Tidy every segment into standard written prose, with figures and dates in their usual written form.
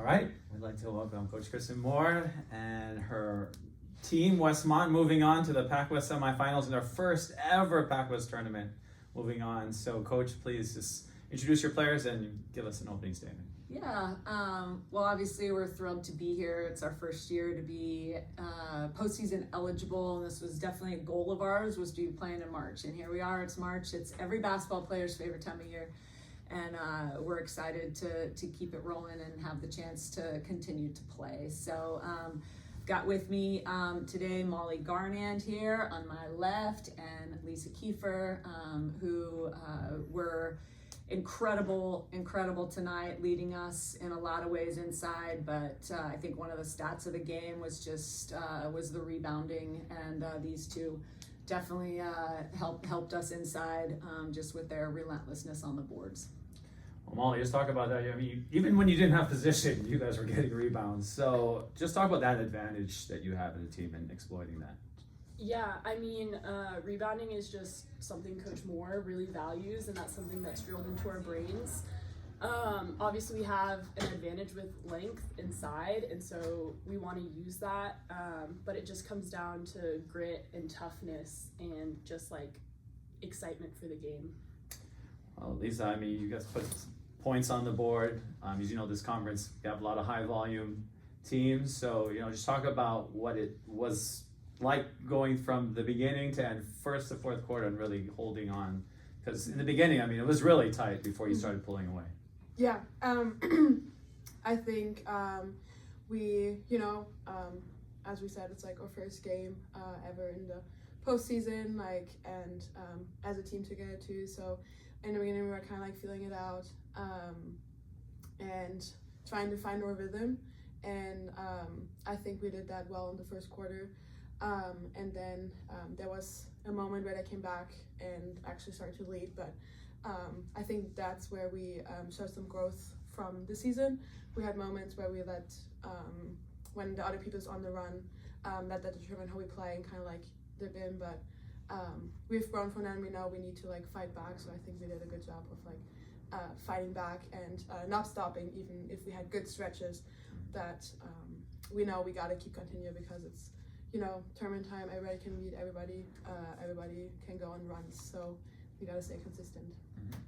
right, we'd like to welcome Coach Kristen Moore and her team, Westmont, moving on to the PacWest semifinals in their first ever PacWest tournament. Moving on, so Coach, please just introduce your players and give us an opening statement. Yeah, well, obviously we're thrilled to be here. It's our first year to be postseason eligible, and this was definitely a goal of ours, was to be playing in March. And here we are, it's March. It's every basketball player's favorite time of year. And we're excited to keep it rolling and have the chance to continue to play. So got with me today Molly Garnand here on my left and Lisa Kiefer, who were incredible tonight, leading us in a lot of ways inside. But I think one of the stats of the game was just was the rebounding, and these two definitely helped us inside just with their relentlessness on the boards. Well, Molly, just talk about that. I mean, even when you didn't have position, you guys were getting rebounds. So just talk about that advantage that you have as a team and exploiting that. Yeah, I mean, rebounding is just something Coach Moore really values, and that's something that's drilled into our brains. Obviously, we have an advantage with length inside, and so we want to use that, but it just comes down to grit and toughness and just like excitement for the game. Well, Lisa, I mean, you guys put points on the board. As you know, this conference, we have a lot of high volume teams. So, just talk about what it was like going from the beginning to end, first to fourth quarter, and really holding on. Because in the beginning, I mean, it was really tight before you started pulling away. Yeah, I think we, as we said, it's like our first game ever in the postseason, and as a team together too. So in the beginning, we were kind of like feeling it out and trying to find our rhythm. And I think we did that well in the first quarter. And then there was a moment where they came back and actually started to lead. But I think that's where we showed some growth from the season. We had moments where we let, when the other people's on the run, that determined how we play and kind of like dip in. But we've grown from that, and we know we need to like fight back. So I think we did a good job of like fighting back and not stopping, even if we had good stretches. That we know we got to keep continuing, because it's tournament time. Everybody can beat everybody. Everybody can go on runs. So we got to stay consistent. Mm-hmm.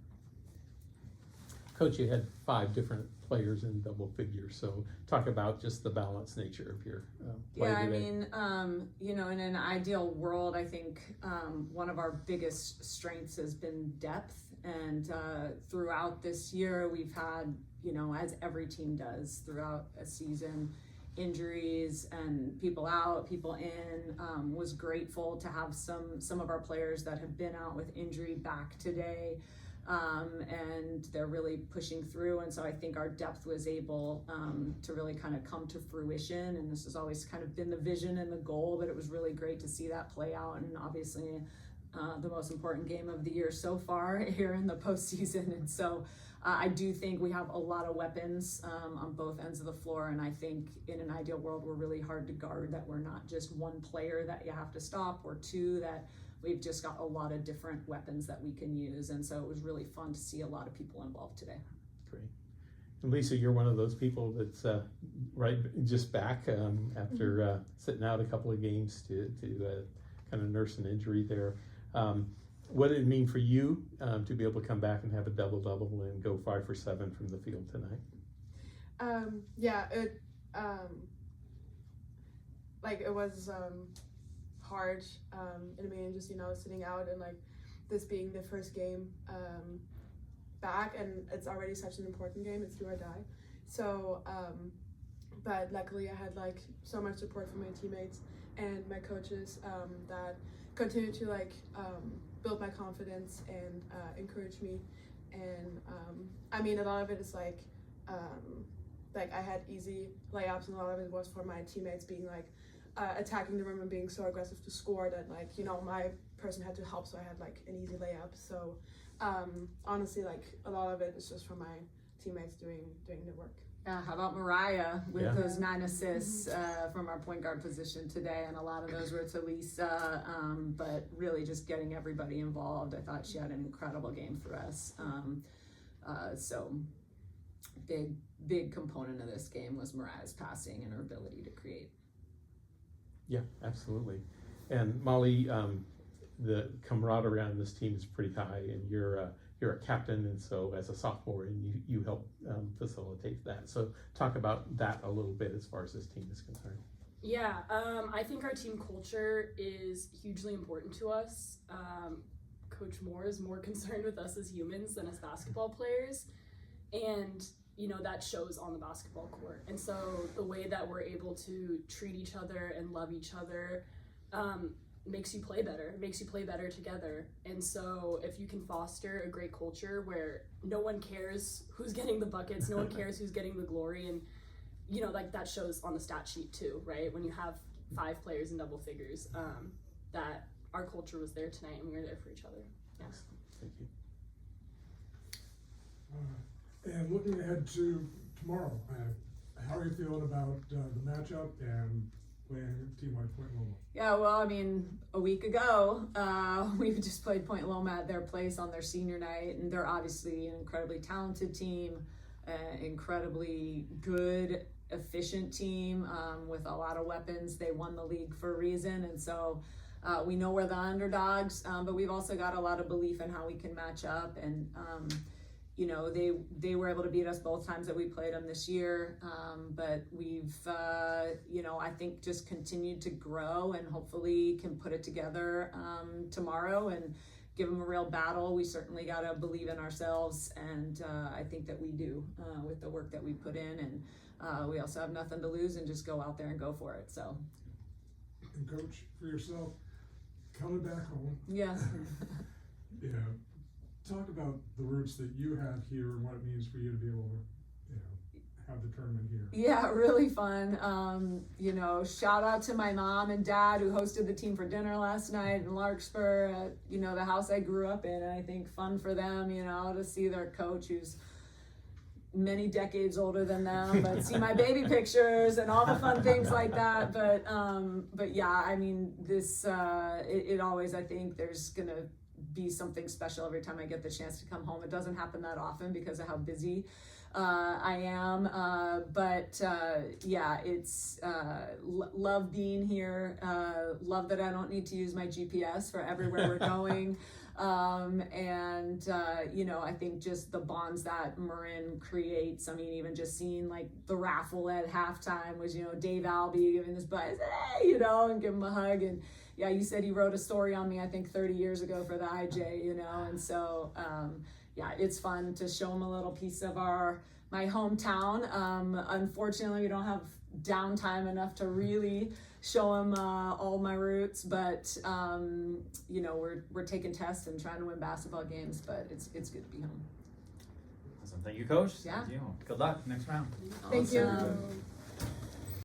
Coach, you had 5 different players in double figures, so talk about just the balanced nature of your play today. I mean, in an ideal world, I think one of our biggest strengths has been depth, and throughout this year, we've had, as every team does throughout a season, injuries and people out, people in. Was grateful to have some of our players that have been out with injury back today. And they're really pushing through, and so I think our depth was able to really kind of come to fruition, and this has always kind of been the vision and the goal, but it was really great to see that play out, and obviously the most important game of the year so far here in the postseason. And so I do think we have a lot of weapons on both ends of the floor, and I think in an ideal world we're really hard to guard, that we're not just one player that you have to stop, or two, that we've just got a lot of different weapons that we can use. And so it was really fun to see a lot of people involved today. Great. And Lisa, you're one of those people that's just back after sitting out a couple of games to kind of nurse an injury there. What did it mean for you to be able to come back and have a double-double and go 5 for 7 from the field tonight? It was hard in the beginning, just sitting out, and like this being the first game back, and it's already such an important game. It's do or die. So but luckily I had like so much support from my teammates and my coaches that continue to like build my confidence and encourage me. And I mean, a lot of it is like I had easy layups, and a lot of it was for my teammates being like attacking the rim and being so aggressive to score that my person had to help, so I had like an easy layup. So honestly, like a lot of it is just from my teammates doing the work. Yeah, how about Mariah with those 9 assists from our point guard position today, and a lot of those were to Lisa, but really just getting everybody involved. I thought she had an incredible game for us. So big component of this game was Mariah's passing and her ability to create. Yeah, absolutely. And Molly, the camaraderie on this team is pretty high, and you're a captain, and so as a sophomore, and you help facilitate that. So talk about that a little bit as far as this team is concerned. Yeah, I think our team culture is hugely important to us. Coach Moore is more concerned with us as humans than as basketball players, and that shows on the basketball court. And so the way that we're able to treat each other and love each other makes you play better together. And so if you can foster a great culture where no one cares who's getting the buckets, no one cares who's getting the glory, and like that shows on the stat sheet too, right? When you have 5 players in double figures, that our culture was there tonight and we were there for each other. Yeah. Thank you. And looking ahead to tomorrow, how are you feeling about the matchup and playing a team like Point Loma? Yeah, well, I mean, a week ago, we just played Point Loma at their place on their senior night, and they're obviously an incredibly talented team, incredibly good, efficient team with a lot of weapons. They won the league for a reason, and so we know we're the underdogs, but we've also got a lot of belief in how we can match up, and they were able to beat us both times that we played them this year, but we've I think just continued to grow and hopefully can put it together tomorrow and give them a real battle. We certainly got to believe in ourselves, and I think that we do with the work that we put in, and we also have nothing to lose and just go out there and go for it. So, And Coach, for yourself, coming back home, yeah. Talk about the roots that you have here and what it means for you to be able to, have the tournament here. Yeah, really fun. Shout out to my mom and dad who hosted the team for dinner last night in Larkspur at, the house I grew up in. And I think fun for them, to see their coach who's many decades older than them, but see my baby pictures and all the fun things like that. But yeah, I mean, this, it always, I think there's gonna be something special every time I get the chance to come home. It doesn't happen that often because of how busy I am, but yeah, it's love being here, love that I don't need to use my GPS for everywhere we're going, and I think just the bonds that Marin creates. I mean, even just seeing like the raffle at halftime was, Dave Albee giving this buzz, hey, and give him a hug. And yeah, you said he wrote a story on me, I think 30 years ago for the IJ, and so yeah, it's fun to show them a little piece of my hometown. Unfortunately, we don't have downtime enough to really show them all my roots, but we're taking tests and trying to win basketball games, but it's good to be home. Awesome. Thank you, Coach. Yeah. Thank you. Good luck next round. Thank you. Awesome.